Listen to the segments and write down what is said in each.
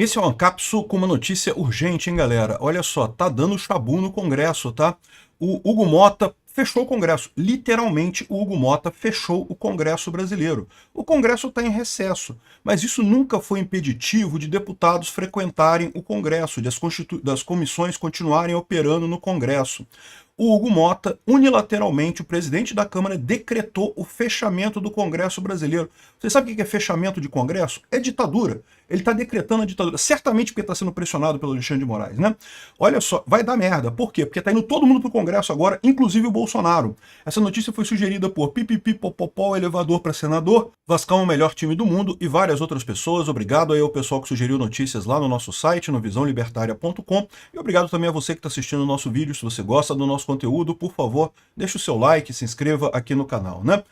Esse é o Ancapsu com uma notícia urgente, hein, galera? Olha só, tá dando chabu no Congresso, tá? O Hugo Mota fechou o Congresso. Literalmente, o Hugo Mota fechou o Congresso brasileiro. O Congresso está em recesso, mas isso nunca foi impeditivo de deputados frequentarem o Congresso, de das comissões continuarem operando no Congresso. O Hugo Mota, unilateralmente, o presidente da Câmara, decretou o fechamento do Congresso brasileiro. Você sabe o que é fechamento de Congresso? É ditadura. Ele está decretando a ditadura, certamente porque está sendo pressionado pelo Alexandre de Moraes, né? Olha só, vai dar merda. Por quê? Porque está indo todo mundo para o Congresso agora, inclusive o Bolsonaro. Essa notícia foi sugerida por Pipipi Popopó, elevador para senador, Vascão é o melhor time do mundo e várias outras pessoas. Obrigado aí ao pessoal que sugeriu notícias lá no nosso site, no visãolibertaria.com, e obrigado também a você que está assistindo o nosso vídeo. Se você gosta do nosso conteúdo, por favor, deixe o seu like, se inscreva aqui no canal, né?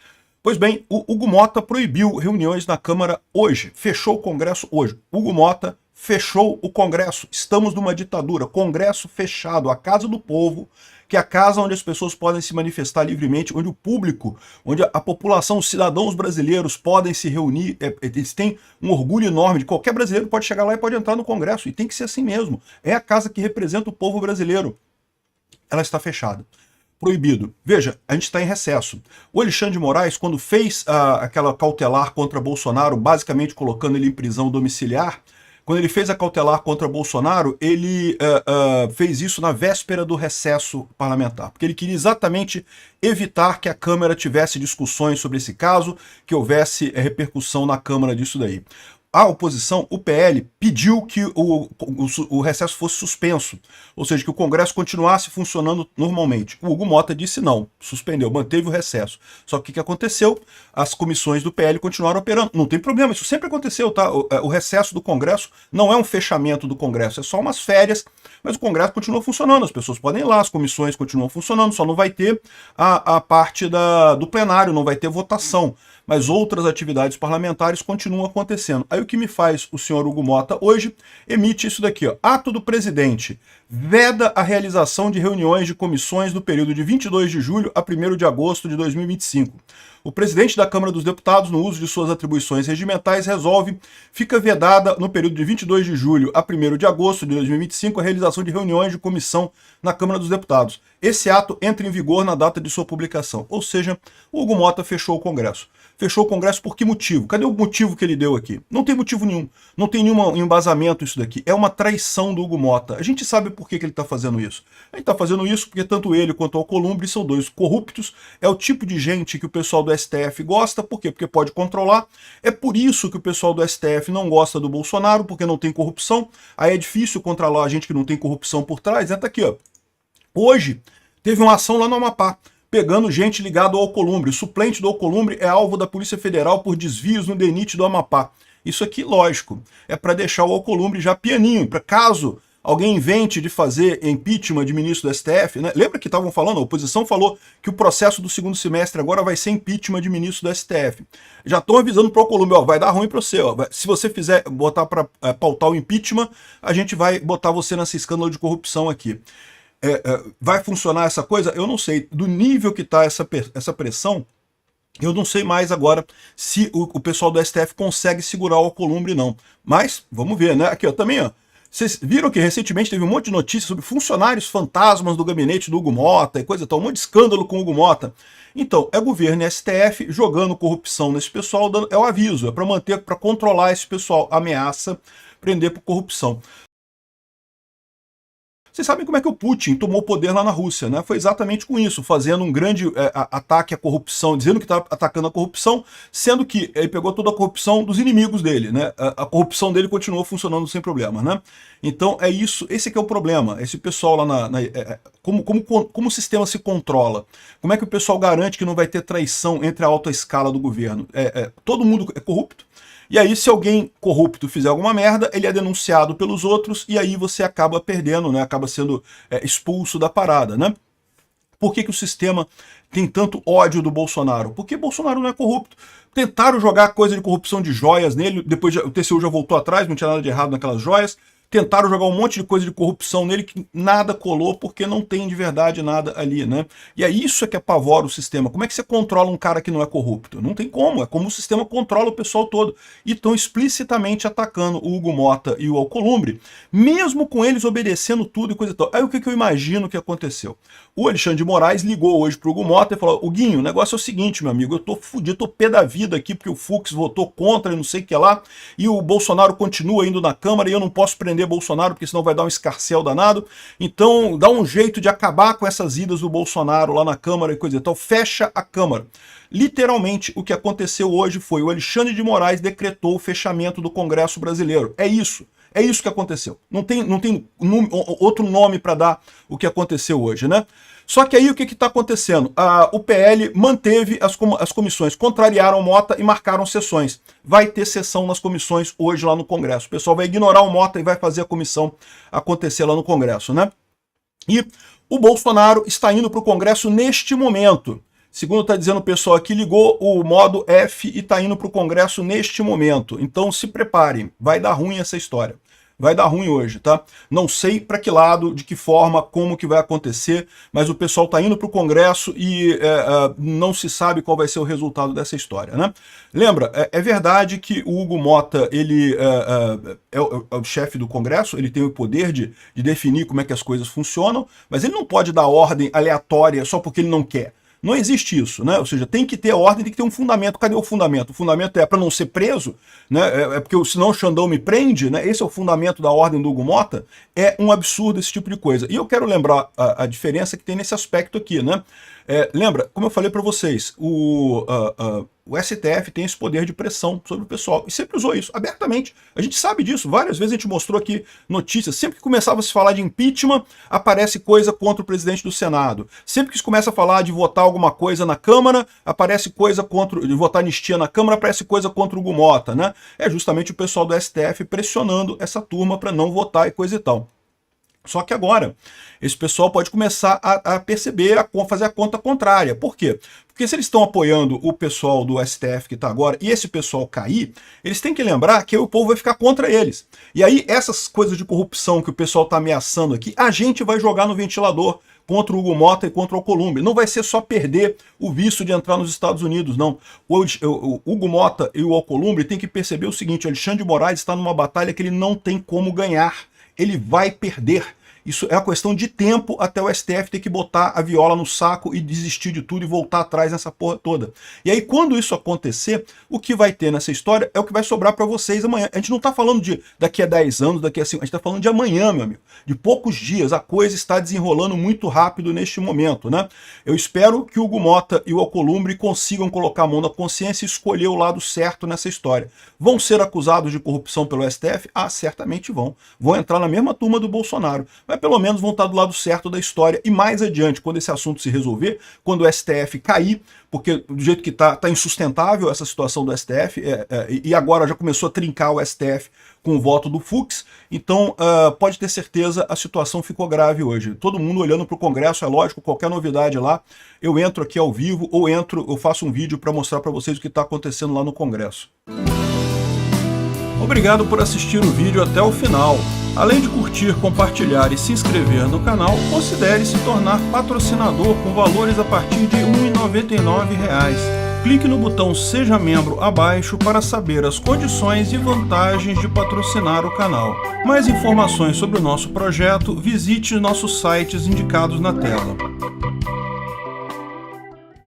Pois bem, o Hugo Mota proibiu reuniões na Câmara hoje, fechou o Congresso hoje. Hugo Mota fechou o Congresso, estamos numa ditadura, Congresso fechado, a casa do povo, que é a casa onde as pessoas podem se manifestar livremente, onde o público, onde a população, os cidadãos brasileiros podem se reunir, eles têm um orgulho enorme de qualquer brasileiro pode chegar lá e pode entrar no Congresso, e tem que ser assim mesmo. É a casa que representa o povo brasileiro. Ela está fechada. Proibido. Veja, a gente está em recesso. O Alexandre de Moraes, quando fez aquela cautelar contra Bolsonaro, basicamente colocando ele em prisão domiciliar, quando ele fez a cautelar contra Bolsonaro, ele fez isso na véspera do recesso parlamentar, porque ele queria exatamente evitar que a Câmara tivesse discussões sobre esse caso, que houvesse repercussão na Câmara disso daí. A oposição, o PL, pediu que o recesso fosse suspenso, ou seja, que o Congresso continuasse funcionando normalmente. O Hugo Mota disse não, suspendeu, manteve o recesso. Só que o que aconteceu? As comissões do PL continuaram operando. Não tem problema, isso sempre aconteceu, tá? O recesso do Congresso não é um fechamento do Congresso, é só umas férias, mas o Congresso continua funcionando, as pessoas podem ir lá, as comissões continuam funcionando, só não vai ter a parte do plenário, não vai ter votação, mas outras atividades parlamentares continuam acontecendo. Aí o que me faz o senhor Hugo Mota hoje emite isso daqui, ó. Ato do presidente veda a realização de reuniões de comissões no período de 22 de julho a 1º de agosto de 2025. O presidente da Câmara dos Deputados, no uso de suas atribuições regimentais, fica vedada no período de 22 de julho a 1º de agosto de 2025 a realização de reuniões de comissão na Câmara dos Deputados. Esse ato entra em vigor na data de sua publicação. Ou seja, o Hugo Mota fechou o Congresso. Fechou o Congresso por que motivo? Cadê o motivo que ele deu aqui? Não tem motivo nenhum. Não tem nenhum embasamento isso daqui. É uma traição do Hugo Mota. A gente sabe por que ele está fazendo isso. Ele está fazendo isso porque tanto ele quanto o Alcolumbre são dois corruptos. É o tipo de gente que o pessoal do STF gosta. Por quê? Porque pode controlar. É por isso que o pessoal do STF não gosta do Bolsonaro, porque não tem corrupção. Aí é difícil controlar a gente que não tem corrupção por trás. Tá aqui, ó. Hoje teve uma ação lá no Amapá, pegando gente ligada ao Alcolumbre. O suplente do Alcolumbre é alvo da Polícia Federal por desvios no DENIT do Amapá. Isso aqui, lógico, é para deixar o Alcolumbre já pianinho, para caso alguém invente de fazer impeachment de ministro do STF, né? Lembra que estavam falando, a oposição falou que o processo do segundo semestre agora vai ser impeachment de ministro do STF. Já estão avisando para o Alcolumbre, ó, vai dar ruim para você, ó. Se você fizer botar para pautar o impeachment, a gente vai botar você nesse escândalo de corrupção aqui. Vai funcionar essa coisa? Eu não sei. Do nível que está essa pressão, eu não sei mais agora se o pessoal do STF consegue segurar o Alcolumbre, não. Mas, vamos ver, né? Aqui, ó, também, ó. Vocês viram que recentemente teve um monte de notícias sobre funcionários fantasmas do gabinete do Hugo Mota e coisa e tal, um monte de escândalo com o Hugo Mota. Então, é governo e STF jogando corrupção nesse pessoal, é o aviso, é para manter, para controlar esse pessoal, ameaça, prender por corrupção. Vocês sabem como é que o Putin tomou o poder lá na Rússia, né? Foi exatamente com isso, fazendo um grande ataque à corrupção, dizendo que está atacando a corrupção, sendo que ele pegou toda a corrupção dos inimigos dele, né? A corrupção dele continuou funcionando sem problema, né? Então é isso, esse que é o problema. Esse pessoal lá como o sistema se controla? Como é que o pessoal garante que não vai ter traição entre a alta escala do governo? Todo mundo é corrupto. E aí, se alguém corrupto fizer alguma merda, ele é denunciado pelos outros e aí você acaba perdendo, né? Acaba sendo expulso da parada, né? Por que o sistema tem tanto ódio do Bolsonaro? Porque Bolsonaro não é corrupto. Tentaram jogar coisa de corrupção de joias nele, depois o TCU já voltou atrás, não tinha nada de errado naquelas joias. tentaram jogar um monte de coisa de corrupção nele que nada colou porque não tem de verdade nada ali, né? E é isso que apavora o sistema. Como é que você controla um cara que não é corrupto? Não tem como, é como o sistema controla o pessoal todo. E estão explicitamente atacando o Hugo Motta e o Alcolumbre, mesmo com eles obedecendo tudo e coisa e tal. Aí o que eu imagino que aconteceu? O Alexandre de Moraes ligou hoje pro Hugo Motta e falou: Huguinho, o negócio é o seguinte, meu amigo, eu tô fudido, tô pé da vida aqui porque o Fux votou contra e não sei o que lá, e o Bolsonaro continua indo na Câmara e eu não posso prender Bolsonaro porque senão vai dar um escarcéu danado, então dá um jeito de acabar com essas idas do Bolsonaro lá na Câmara e coisa e tal, fecha a Câmara. Literalmente, o que aconteceu hoje foi o Alexandre de Moraes decretou o fechamento do Congresso brasileiro. É isso. É isso que aconteceu. Não tem outro nome para dar o que aconteceu hoje, né? Só que aí o que está acontecendo? O PL manteve as comissões, contrariaram o Motta e marcaram sessões. Vai ter sessão nas comissões hoje lá no Congresso. O pessoal vai ignorar o Motta e vai fazer a comissão acontecer lá no Congresso, né? E o Bolsonaro está indo para o Congresso neste momento. Segundo está dizendo o pessoal aqui, ligou o modo F e está indo para o Congresso neste momento. Então se preparem, vai dar ruim essa história. Vai dar ruim hoje, tá? Não sei para que lado, de que forma, como que vai acontecer, mas o pessoal está indo para o Congresso e não se sabe qual vai ser o resultado dessa história, né? Lembra, é verdade que o Hugo Motta, ele é o chefe do Congresso, ele tem o poder de definir como é que as coisas funcionam, mas ele não pode dar ordem aleatória só porque ele não quer. Não existe isso, né? Ou seja, tem que ter ordem, tem que ter um fundamento. Cadê o fundamento? O fundamento é para não ser preso, né? É porque senão o Xandão me prende, né? Esse é o fundamento da ordem do Hugo Motta. É um absurdo esse tipo de coisa. E eu quero lembrar a diferença que tem nesse aspecto aqui, né? Lembra, como eu falei para vocês, o STF tem esse poder de pressão sobre o pessoal e sempre usou isso abertamente. A gente sabe disso, várias vezes a gente mostrou aqui notícias. Sempre que começava a se falar de impeachment, aparece coisa contra o presidente do Senado. Sempre que se começa a falar de votar alguma coisa na Câmara, aparece coisa contra, de votar anistia na Câmara, aparece coisa contra o Hugo Motta, né? É justamente o pessoal do STF pressionando essa turma para não votar e coisa e tal. Só que agora, esse pessoal pode começar a perceber, a fazer a conta contrária. Por quê? Porque se eles estão apoiando o pessoal do STF que está agora, e esse pessoal cair, eles têm que lembrar que o povo vai ficar contra eles. E aí, essas coisas de corrupção que o pessoal está ameaçando aqui, a gente vai jogar no ventilador contra o Hugo Motta e contra o Alcolumbre. Não vai ser só perder o visto de entrar nos Estados Unidos, não. O Hugo Motta e o Alcolumbre têm que perceber o seguinte: o Alexandre de Moraes está numa batalha que ele não tem como ganhar. Ele vai perder. Isso é uma questão de tempo até o STF ter que botar a viola no saco e desistir de tudo e voltar atrás nessa porra toda. E aí, quando isso acontecer, o que vai ter nessa história é o que vai sobrar para vocês amanhã. A gente não está falando de daqui a 10 anos, daqui a 5, a gente está falando de amanhã, meu amigo. De poucos dias. A coisa está desenrolando muito rápido neste momento, né? Eu espero que o Hugo Motta e o Alcolumbre consigam colocar a mão na consciência e escolher o lado certo nessa história. Vão ser acusados de corrupção pelo STF? Ah, certamente vão. Vão entrar na mesma turma do Bolsonaro. Mas pelo menos vão estar do lado certo da história. E mais adiante, quando esse assunto se resolver, quando o STF cair, porque do jeito que está insustentável essa situação do STF, e agora já começou a trincar o STF com o voto do Fux, então pode ter certeza, a situação ficou grave hoje. Todo mundo olhando para o Congresso, é lógico, qualquer novidade lá, eu entro aqui ao vivo, ou eu faço um vídeo para mostrar para vocês o que está acontecendo lá no Congresso. Obrigado por assistir o vídeo até o final. Além de curtir, compartilhar e se inscrever no canal, considere se tornar patrocinador com valores a partir de R$ 1,99. Clique no botão Seja Membro abaixo para saber as condições e vantagens de patrocinar o canal. Mais informações sobre o nosso projeto, visite nossos sites indicados na tela.